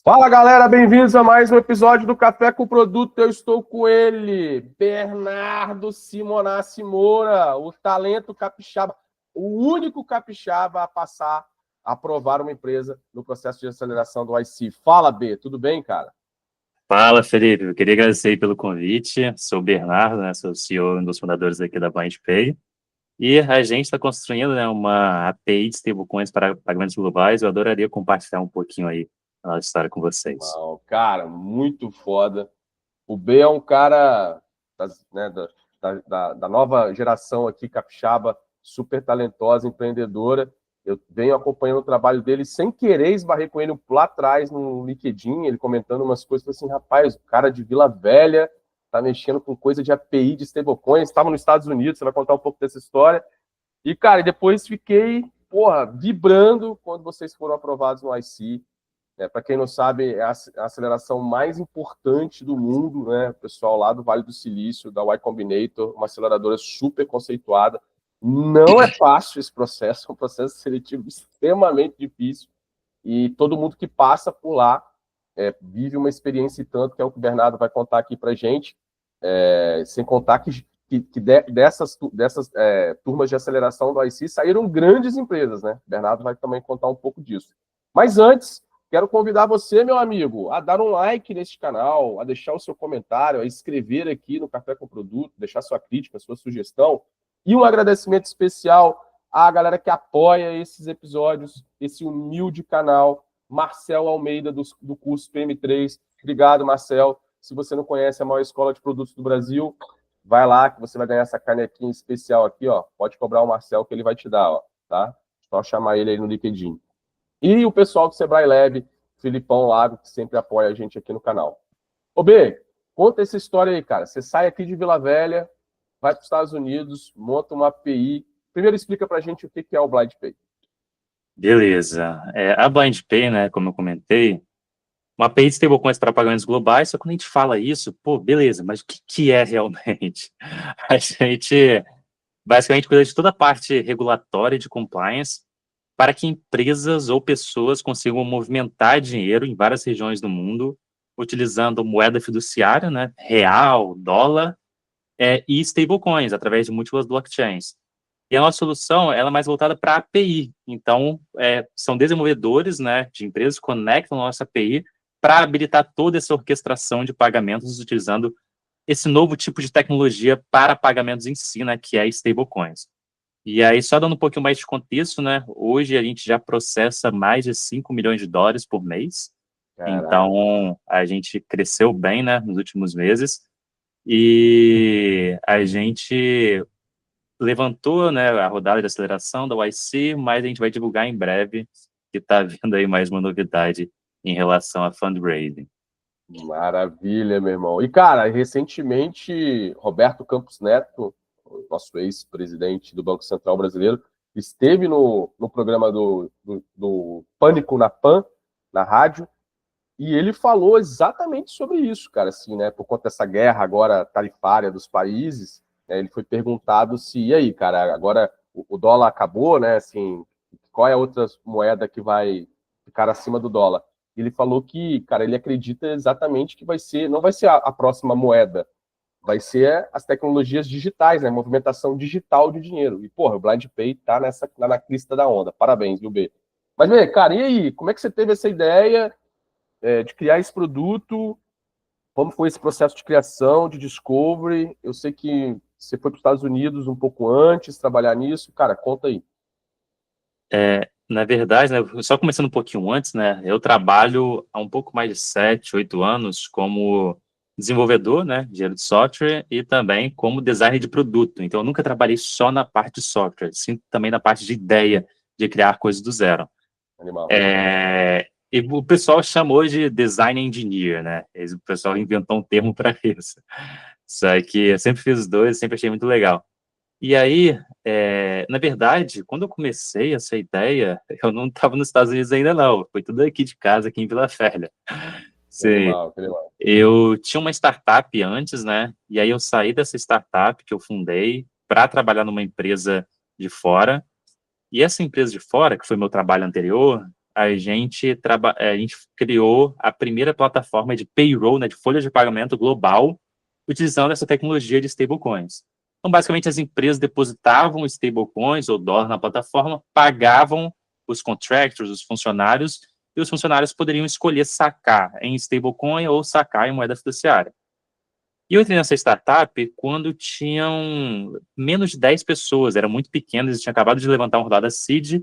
Fala galera, bem-vindos a mais um episódio do Café com Produto. Eu estou com ele, Bernardo Simonassi Moura, o talento capixaba, o único capixaba a passar a aprovar uma empresa no processo de aceleração do IC. Fala, B, tudo bem, cara? Fala, Felipe. Eu queria agradecer aí pelo convite. Sou o Bernardo, né? Sou o CEO e um dos fundadores aqui da BindPay. E a gente está construindo, né, uma API de stablecoins para pagamentos globais. Eu adoraria compartilhar um pouquinho aí a nossa história com vocês. Não, cara, muito foda. O B é um cara da nova geração aqui, capixaba, super talentosa, empreendedora. Eu venho acompanhando o trabalho dele sem querer, esbarrei com ele lá atrás no LinkedIn, ele comentando umas coisas, falei assim, rapaz, o cara de Vila Velha tá mexendo com coisa de API, de stablecoins, estava nos Estados Unidos, você vai contar um pouco dessa história. E, cara, depois fiquei, porra, vibrando quando vocês foram aprovados no IC. Para quem não sabe, é a aceleração mais importante do mundo, né? O pessoal lá do Vale do Silício, da Y Combinator, uma aceleradora super conceituada. Não é fácil esse processo, é um processo seletivo extremamente difícil. E todo mundo que passa por lá vive uma experiência e tanto, que é o que o Bernardo vai contar aqui para gente. Sem contar dessas turmas de aceleração do IC saíram grandes empresas, né? O Bernardo vai também contar um pouco disso. Mas antes, quero convidar você, meu amigo, a dar um like neste canal, a deixar o seu comentário, a escrever aqui no Café com Produto, deixar sua crítica, sua sugestão. E um agradecimento especial à galera que apoia esses episódios, esse humilde canal. Marcel Almeida, do curso PM3. Obrigado, Marcel. Se você não conhece a maior escola de produtos do Brasil, vai lá que você vai ganhar essa canequinha especial aqui, ó. Pode cobrar o Marcel que ele vai te dar, ó, tá? Só chamar ele aí no LinkedIn. E o pessoal do Sebrae Lab, Filipão Lago, que sempre apoia a gente aqui no canal. Ô B, conta essa história aí, cara. Você sai aqui de Vila Velha, vai para os Estados Unidos, monta uma API. Primeiro explica pra gente o que é o BlindPay. Beleza. A BindPay, né, como eu comentei, uma API de stablecoins para pagamentos globais. Só que quando a gente fala isso, pô, beleza, mas o que é realmente? A gente basicamente cuida de toda a parte regulatória e de compliance para que empresas ou pessoas consigam movimentar dinheiro em várias regiões do mundo, utilizando moeda fiduciária, né, real, dólar, e stablecoins, através de múltiplas blockchains. E a nossa solução ela é mais voltada para a API. Então, são desenvolvedores, né, de empresas que conectam a nossa API para habilitar toda essa orquestração de pagamentos utilizando esse novo tipo de tecnologia para pagamentos em si, né, que é stablecoins. E aí, só dando um pouquinho mais de contexto, né? Hoje a gente já processa mais de 5 milhões de dólares por mês. Caraca. Então, a gente cresceu bem, né, nos últimos meses. E a gente levantou, né, a rodada de aceleração da YC, mas a gente vai divulgar em breve que está vindo aí mais uma novidade em relação a fundraising. Maravilha, meu irmão. E, cara, recentemente, Roberto Campos Neto, o nosso ex-presidente do Banco Central Brasileiro, esteve no programa do Pânico na PAN, na rádio, e ele falou exatamente sobre isso, cara, assim, né? Por conta dessa guerra agora tarifária dos países, né, ele foi perguntado se, e aí, cara, agora o dólar acabou, né? Assim, qual é a outra moeda que vai ficar acima do dólar? Ele falou que, cara, ele acredita exatamente que não vai ser a próxima moeda, vai ser as tecnologias digitais, né? Movimentação digital de dinheiro. E, porra, o BlindPay tá na crista da onda. Parabéns, viu, B? Mas, B, cara, e aí? Como é que você teve essa ideia de criar esse produto? Como foi esse processo de criação, de discovery? Eu sei que você foi para os Estados Unidos um pouco antes, trabalhar nisso. Cara, conta aí. Na verdade, né, só começando um pouquinho antes, né, eu trabalho há um pouco mais de 7, 8 anos como desenvolvedor, né, de engenheiro de software e também como designer de produto. Então, eu nunca trabalhei só na parte de software, sim também na parte de ideia, de criar coisas do zero. Animal. E o pessoal chamou de design engineer, né? O pessoal inventou um termo para isso. Só que eu sempre fiz os dois, sempre achei muito legal. E aí, na verdade, quando eu comecei essa ideia, eu não estava nos Estados Unidos ainda não. Foi tudo aqui de casa, aqui em Vila Velha. Sim, Animal, animal. eu tinha uma startup antes, né? E aí eu saí dessa startup que eu fundei para trabalhar numa empresa de fora. E essa empresa de fora, que foi meu trabalho anterior, a gente criou a primeira plataforma de payroll, né, de folha de pagamento global, utilizando essa tecnologia de stablecoins. Então, basicamente, as empresas depositavam stablecoins ou dólar na plataforma, pagavam os contractors, os funcionários, e os funcionários poderiam escolher sacar em stablecoin ou sacar em moeda fiduciária. E eu entrei nessa startup quando tinham menos de 10 pessoas, era muito pequeno, eles tinham acabado de levantar uma rodada seed,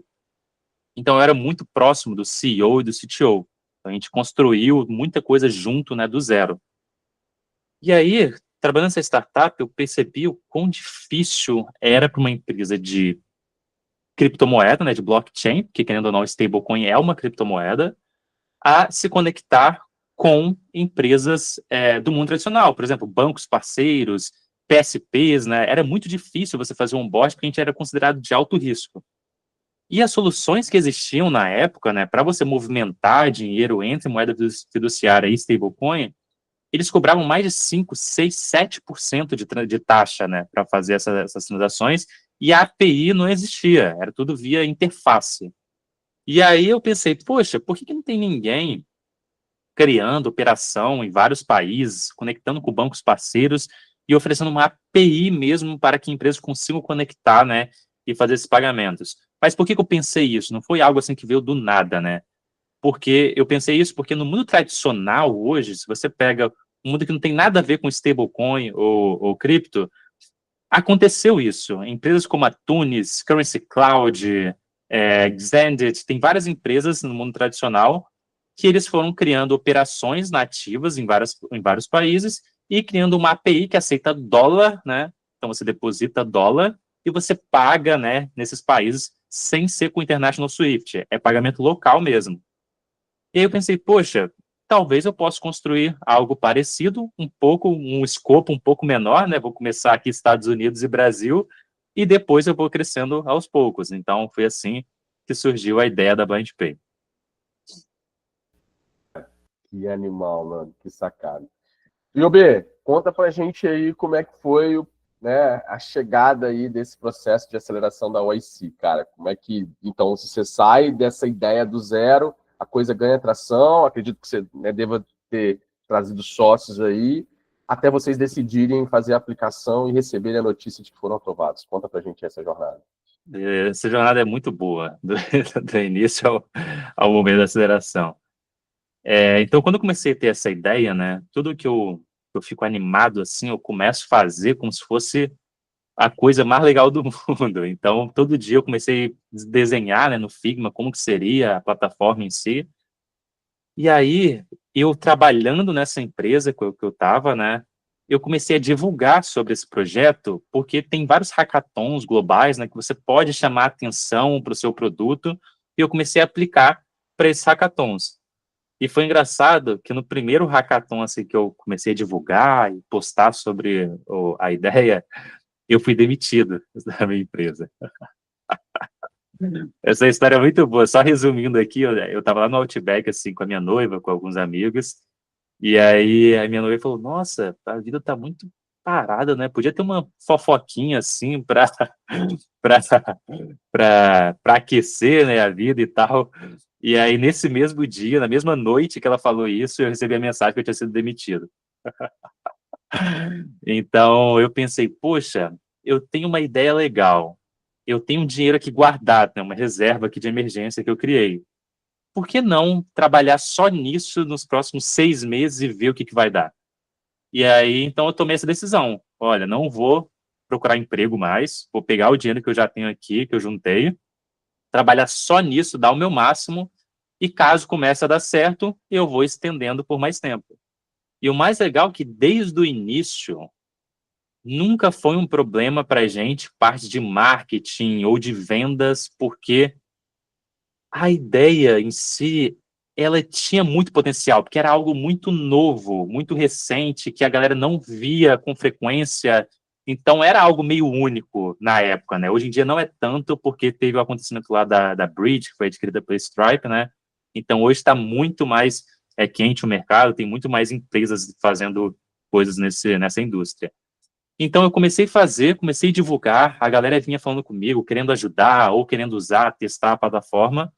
então eu era muito próximo do CEO e do CTO. Então, a gente construiu muita coisa junto, né, do zero. E aí, trabalhando nessa startup, eu percebi o quão difícil era para uma empresa de criptomoeda, né, de blockchain, que querendo ou não, stablecoin é uma criptomoeda, a se conectar com empresas do mundo tradicional, por exemplo, bancos parceiros, PSPs, né, era muito difícil você fazer um onboard porque a gente era considerado de alto risco. E as soluções que existiam na época, né, para você movimentar dinheiro entre moeda fiduciária e stablecoin, eles cobravam mais de 5, 6, 7% de taxa, né, para fazer essas transações, e a API não existia, era tudo via interface. E aí eu pensei, poxa, por que não tem ninguém criando operação em vários países, conectando com bancos parceiros e oferecendo uma API mesmo para que empresas consigam conectar, né, e fazer esses pagamentos? Mas por que eu pensei isso? Não foi algo assim que veio do nada, né? Porque eu pensei isso porque no mundo tradicional hoje, se você pega um mundo que não tem nada a ver com stablecoin ou cripto, aconteceu isso. Empresas como a Tunis, Currency Cloud, Xendit, tem várias empresas no mundo tradicional que eles foram criando operações nativas em vários países e criando uma API que aceita dólar, né? Então você deposita dólar e você paga, né, nesses países sem ser com o International Swift. É pagamento local mesmo. E aí eu pensei, poxa, talvez eu possa construir algo parecido, um escopo um pouco menor, né? Vou começar aqui Estados Unidos e Brasil, e depois eu vou crescendo aos poucos. Então, foi assim que surgiu a ideia da BlindPay. Que animal, mano, que sacada. E o B, conta pra gente aí como é que foi, né, a chegada aí desse processo de aceleração da OIC, cara. Como é que, então, se você sai dessa ideia do zero, a coisa ganha tração, acredito que você, né, deva ter trazido sócios aí, até vocês decidirem fazer a aplicação e receberem a notícia de que foram aprovados. Conta pra gente essa jornada. Essa jornada é muito boa, do início ao momento da aceleração. Então, quando eu comecei a ter essa ideia, né, tudo que eu fico animado, assim, eu começo a fazer como se fosse a coisa mais legal do mundo. Então, todo dia eu comecei a desenhar, né, no Figma como que seria a plataforma em si. E aí, eu trabalhando nessa empresa que eu estava, né, eu comecei a divulgar sobre esse projeto, porque tem vários hackathons globais, né, que você pode chamar atenção para o seu produto, e eu comecei a aplicar para esses hackathons. E foi engraçado que no primeiro hackathon assim, que eu comecei a divulgar e postar sobre a ideia, eu fui demitido da minha empresa. Essa história é muito boa. Só resumindo aqui, eu estava lá no Outback, assim, com a minha noiva, com alguns amigos, e aí a minha noiva falou, nossa, a vida tá muito parada, né? Podia ter uma fofoquinha, assim, para aquecer, né, a vida e tal. E aí, nesse mesmo dia, na mesma noite que ela falou isso, eu recebi a mensagem que eu tinha sido demitido. Então, eu pensei, poxa, eu tenho uma ideia legal. Eu tenho um dinheiro aqui guardado, né, uma reserva aqui de emergência que eu criei. Por que não trabalhar só nisso nos próximos 6 meses e ver o que vai dar? E aí, então, eu tomei essa decisão. Olha, não vou procurar emprego mais, vou pegar o dinheiro que eu já tenho aqui, que eu juntei, trabalhar só nisso, dar o meu máximo, e caso comece a dar certo, eu vou estendendo por mais tempo. E o mais legal é que, desde o início, nunca foi um problema para a gente, parte de marketing ou de vendas, porque a ideia em si, ela tinha muito potencial, porque era algo muito novo, muito recente, que a galera não via com frequência, então era algo meio único na época, né? Hoje em dia não é tanto, porque teve o acontecimento lá da Bridge, que foi adquirida pela Stripe, né? Então hoje está muito mais quente o mercado, tem muito mais empresas fazendo coisas nessa indústria. Então eu comecei a fazer, comecei a divulgar, a galera vinha falando comigo, querendo ajudar ou querendo usar, testar a plataforma,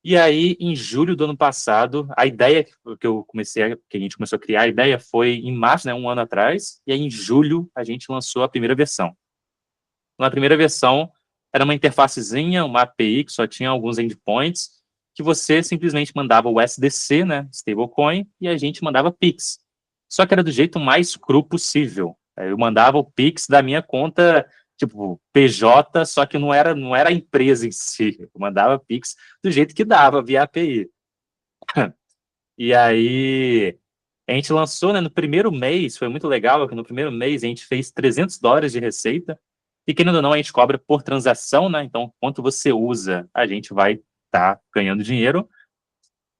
E aí, em julho do ano passado, a ideia que a gente começou a criar, a ideia foi em março, né, um ano atrás, e aí em julho a gente lançou a primeira versão. Na primeira versão, era uma interfacezinha, uma API que só tinha alguns endpoints, que você simplesmente mandava o SDC, né, stablecoin, e a gente mandava Pix. Só que era do jeito mais cru possível. Eu mandava o Pix da minha conta, tipo, PJ, só que não era a empresa em si. Eu mandava Pix do jeito que dava, via API. E aí, a gente lançou, né, no primeiro mês, foi muito legal, que no primeiro mês a gente fez $300 de receita, e querendo ou não, a gente cobra por transação, né, então quanto você usa, a gente vai estar ganhando dinheiro,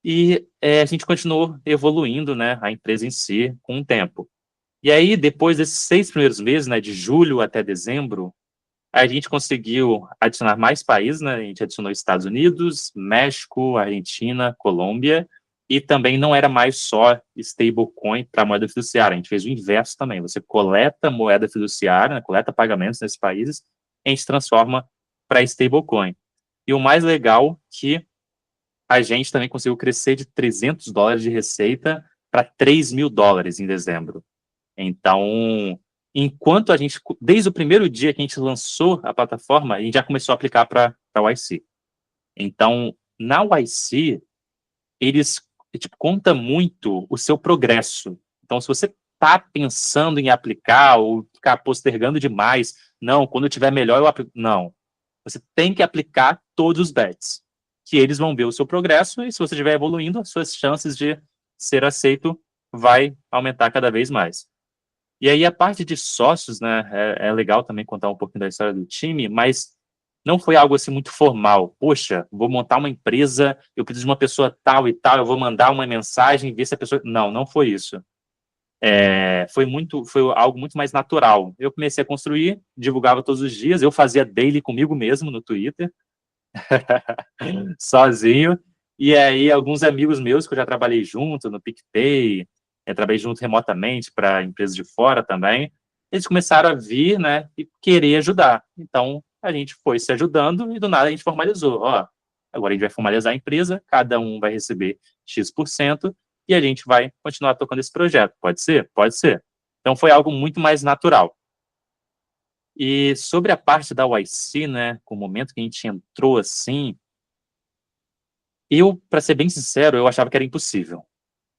e a gente continuou evoluindo, né, a empresa em si, com o tempo. E aí, depois desses 6 primeiros meses, né, de julho até dezembro, a gente conseguiu adicionar mais países, né? A gente adicionou Estados Unidos, México, Argentina, Colômbia, e também não era mais só stablecoin para moeda fiduciária. A gente fez o inverso também. Você coleta moeda fiduciária, né? Coleta pagamentos nesses países, a gente transforma para stablecoin. E o mais legal que a gente também conseguiu crescer de $300 de receita para $3.000 em dezembro. Então, enquanto a gente, desde o primeiro dia que a gente lançou a plataforma, a gente já começou a aplicar para a YC. Então, na YC, eles tipo, conta muito o seu progresso. Então, se você está pensando em aplicar ou ficar postergando demais, não, quando eu tiver melhor eu aplico. Não. Você tem que aplicar todos os bets, que eles vão ver o seu progresso e se você estiver evoluindo, as suas chances de ser aceito vai aumentar cada vez mais. E aí a parte de sócios, né, é legal também contar um pouquinho da história do time, mas não foi algo assim muito formal. Poxa, vou montar uma empresa, eu preciso de uma pessoa tal e tal, eu vou mandar uma mensagem, ver se a pessoa... Não, não foi isso. Foi algo muito mais natural. Eu comecei a construir, divulgava todos os dias, eu fazia daily comigo mesmo no Twitter, sozinho, e aí alguns amigos meus que eu já trabalhei junto no PicPay, trabalhei junto remotamente para empresas de fora também, eles começaram a vir, né, e querer ajudar. Então, a gente foi se ajudando e do nada a gente formalizou. Ó, agora a gente vai formalizar a empresa, cada um vai receber X% e a gente vai continuar tocando esse projeto. Pode ser? Pode ser. Então, foi algo muito mais natural. E sobre a parte da YC, né, com o momento que a gente entrou assim, para ser bem sincero, eu achava que era impossível.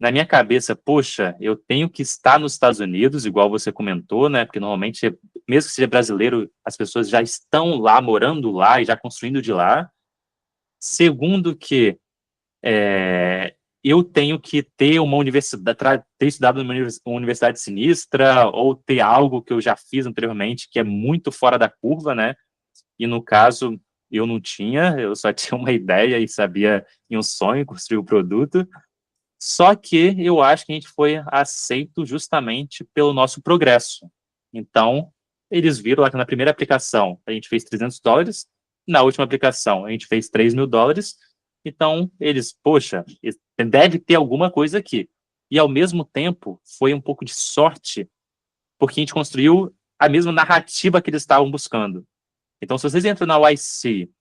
Na minha cabeça, poxa, eu tenho que estar nos Estados Unidos, igual você comentou, né? Porque normalmente, mesmo que seja brasileiro, as pessoas já estão lá, morando lá e já construindo de lá. Segundo que eu tenho que ter uma universidade, ter estudado numa universidade sinistra ou ter algo que eu já fiz anteriormente que é muito fora da curva, né? E no caso, eu não tinha, eu só tinha uma ideia e sabia em um sonho construir o produto. Só que eu acho que a gente foi aceito justamente pelo nosso progresso. Então, eles viram lá que na primeira aplicação a gente fez $300, na última aplicação a gente fez $3.000. Então, eles, poxa, deve ter alguma coisa aqui. E ao mesmo tempo, foi um pouco de sorte, porque a gente construiu a mesma narrativa que eles estavam buscando. Então, se vocês entram na YC,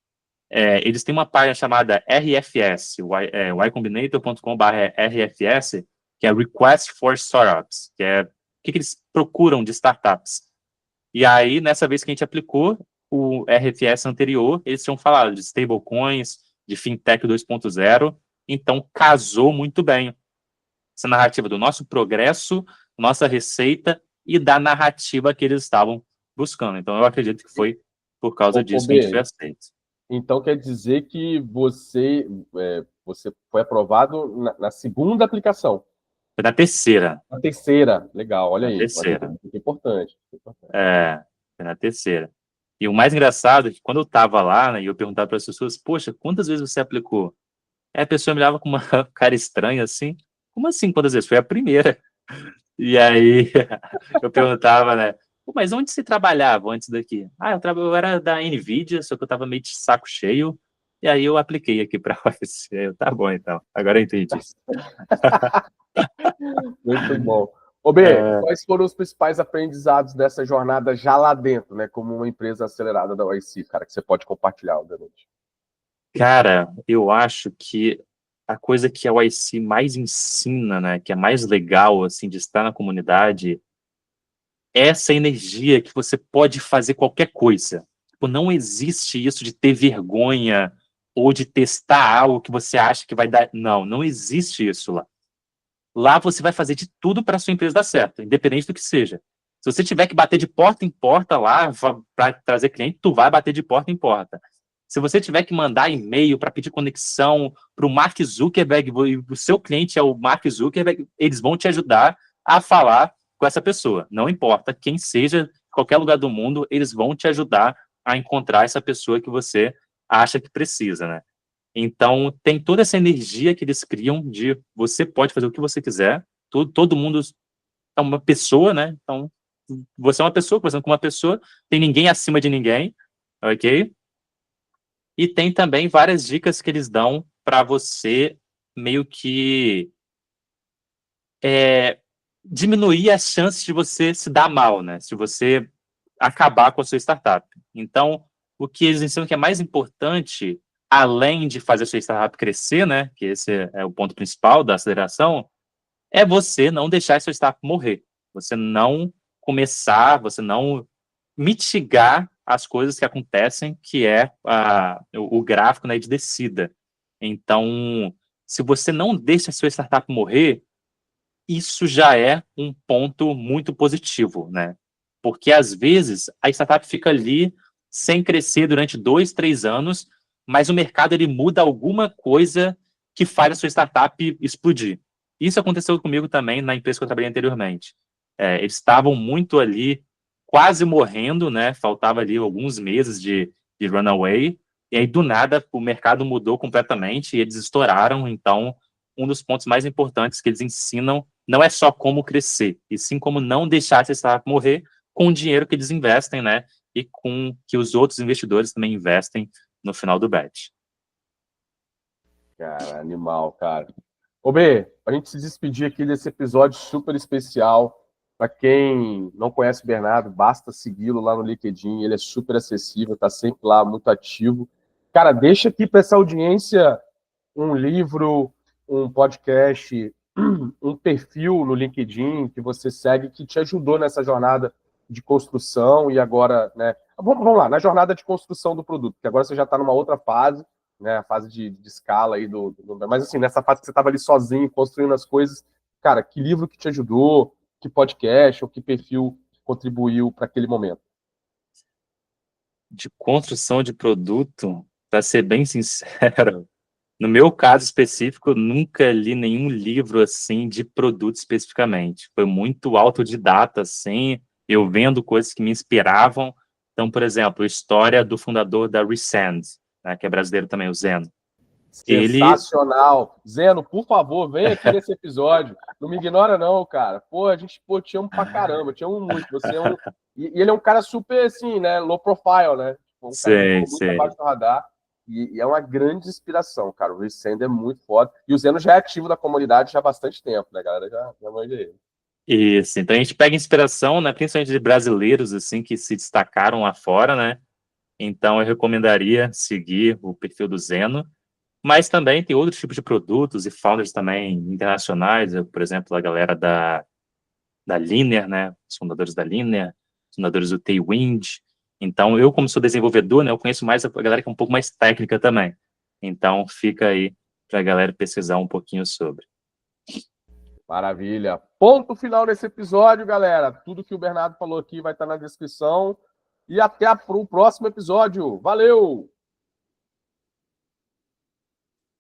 eles têm uma página chamada RFS, ycombinator.com/RFS, que é Request for Startups, que é o que eles procuram de startups. E aí, nessa vez que a gente aplicou o RFS anterior, eles tinham falado de stablecoins, de fintech 2.0, então casou muito bem essa narrativa do nosso progresso, nossa receita e da narrativa que eles estavam buscando. Então, eu acredito que foi por causa disso que a gente foi aceito. Então quer dizer que você foi aprovado na segunda aplicação. Foi na terceira. Na terceira, legal, olha aí. Terceira. Muito importante. Foi na terceira. E o mais engraçado é que quando eu estava lá, né, e eu perguntava para as pessoas, poxa, quantas vezes você aplicou? Aí a pessoa me olhava com uma cara estranha, assim. Como assim, quantas vezes? Foi a primeira. E aí eu perguntava, né, mas onde você trabalhava antes daqui? Eu era da NVIDIA, só que eu estava meio de saco cheio, e aí eu apliquei aqui para a UFC. Tá bom, então. Agora eu entendi. Muito bom. Quais foram os principais aprendizados dessa jornada já lá dentro, né, como uma empresa acelerada da YC, cara, que você pode compartilhar, obviamente? Cara, eu acho que a coisa que a YC mais ensina, né, que é mais legal, assim, de estar na comunidade, é essa energia que você pode fazer qualquer coisa. Tipo, não existe isso de ter vergonha ou de testar algo que você acha que vai dar. Não, não existe isso lá. Lá você vai fazer de tudo para a sua empresa dar certo, independente do que seja. Se você tiver que bater de porta em porta lá para trazer cliente, tu vai bater de porta em porta. Se você tiver que mandar e-mail para pedir conexão para o Mark Zuckerberg, e o seu cliente é o Mark Zuckerberg, eles vão te ajudar a falar com essa pessoa. Não importa quem seja, qualquer lugar do mundo, eles vão te ajudar a encontrar essa pessoa que você acha que precisa, né? Então, tem toda essa energia que eles criam de você pode fazer o que você quiser, todo mundo é uma pessoa, né? Então, você é uma pessoa, conversando com uma pessoa, tem ninguém acima de ninguém, ok? E tem também várias dicas que eles dão para você meio que diminuir as chances de você se dar mal, né? Se você acabar com a sua startup. Então, o que eles ensinam que é mais importante, além de fazer a sua startup crescer, né? Que esse é o ponto principal da aceleração, é você não deixar a sua startup morrer. Você não começar, você não mitigar as coisas que acontecem, que é o gráfico, né, de descida. Então, se você não deixa a sua startup morrer, isso já é um ponto muito positivo, né? Porque, às vezes, a startup fica ali sem crescer durante 2, 3 anos, mas o mercado ele muda alguma coisa que faz a sua startup explodir. Isso aconteceu comigo também na empresa que eu trabalhei anteriormente. Eles estavam muito ali, quase morrendo, né? Faltava ali alguns meses de runaway, e aí, do nada, o mercado mudou completamente e eles estouraram. Então, um dos pontos mais importantes que eles ensinam não é só como crescer, e sim como não deixar essa startup morrer com o dinheiro que eles investem, né? E com que os outros investidores também investem no final do bet. Cara, animal, cara. Ô, B, a gente se despedir aqui desse episódio super especial. Para quem não conhece o Bernardo, basta segui-lo lá no LinkedIn. Ele é super acessível, tá sempre lá, muito ativo. Cara, deixa aqui para essa audiência um livro, um podcast, um perfil no LinkedIn que você segue que te ajudou nessa jornada de construção e agora, né? Vamos lá, na jornada de construção do produto, que agora você já está numa outra fase, né? A fase de escala aí Mas assim, nessa fase que você estava ali sozinho, construindo as coisas, cara, que livro que te ajudou, que podcast ou que perfil contribuiu para aquele momento? De construção de produto, para ser bem sincero, no meu caso específico, eu nunca li nenhum livro assim de produto especificamente. Foi muito autodidata, assim, eu vendo coisas que me inspiravam. Então, por exemplo, a história do fundador da Resend, né, que é brasileiro também, o Zeno. Ele, Sensacional. Zeno, por favor, vem aqui nesse episódio. Não me ignora, não, cara. Pô, a gente te amo pra caramba, te amo muito. Você é um. E ele é um cara super, assim, né? Low profile, né? Tipo, um cara que sei, ficou muito sei. abaixo do radar. E é uma grande inspiração, cara. O Resend é muito foda. E o Zeno já é ativo da comunidade já há bastante tempo, né, galera? Já manja ele. Isso, então a gente pega inspiração, né, principalmente de brasileiros, assim, que se destacaram lá fora, né? Então eu recomendaria seguir o perfil do Zeno. Mas também tem outros tipos de produtos e founders também internacionais, por exemplo, a galera da Linear, né? Os fundadores da Linear, os fundadores do Tailwind. Então, eu, como sou desenvolvedor, né, eu conheço mais a galera que é um pouco mais técnica também. Então, fica aí para a galera pesquisar um pouquinho sobre. Maravilha. Ponto final nesse episódio, galera. Tudo que o Bernardo falou aqui vai estar na descrição. E até o próximo episódio. Valeu!